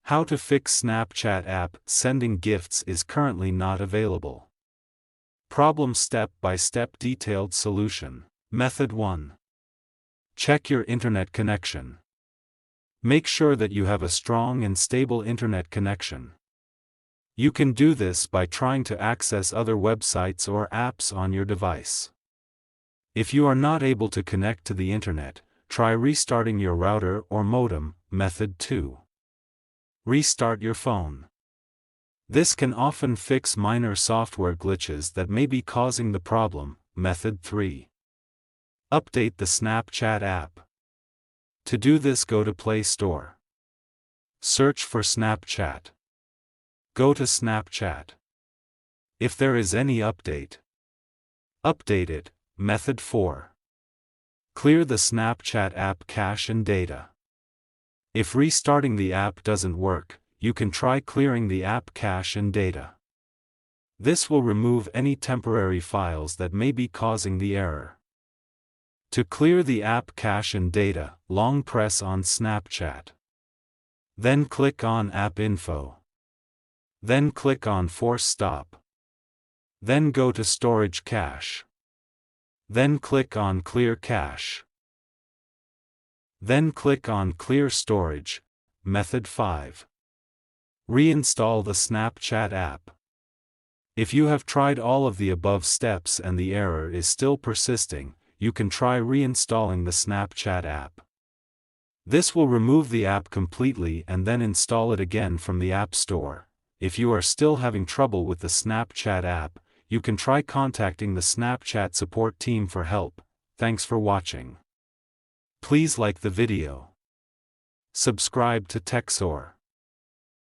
How to fix Snapchat app sending gifts is currently not available. Problem step-by-step detailed solution. Method 1. Check your internet connection. Make sure that you have a strong and stable internet connection. You can do this by trying to access other websites or apps on your device. If you are not able to connect to the internet, try restarting your router or modem. Method 2. Restart your phone. This can often fix minor software glitches that may be causing the problem. Method 3. Update the Snapchat app. To do this, go to Play Store. Search for Snapchat. Go to Snapchat. If there is any update, update it. Method 4. Clear the Snapchat app cache and data. If restarting the app doesn't work, you can try clearing the app cache and data. This will remove any temporary files that may be causing the error. To clear the app cache and data, long press on Snapchat. Then click on App Info. Then click on Force Stop. Then go to Storage Cache. Then click on Clear Cache. Then click on Clear Storage. Method 5. Reinstall the Snapchat app. If you have tried all of the above steps and the error is still persisting, you can try reinstalling the Snapchat app. This will remove the app completely and then install it again from the App Store. If you are still having trouble with the Snapchat app, you can try contacting the Snapchat support team for help. Thanks for watching. Please like the video. Subscribe to TechSoar.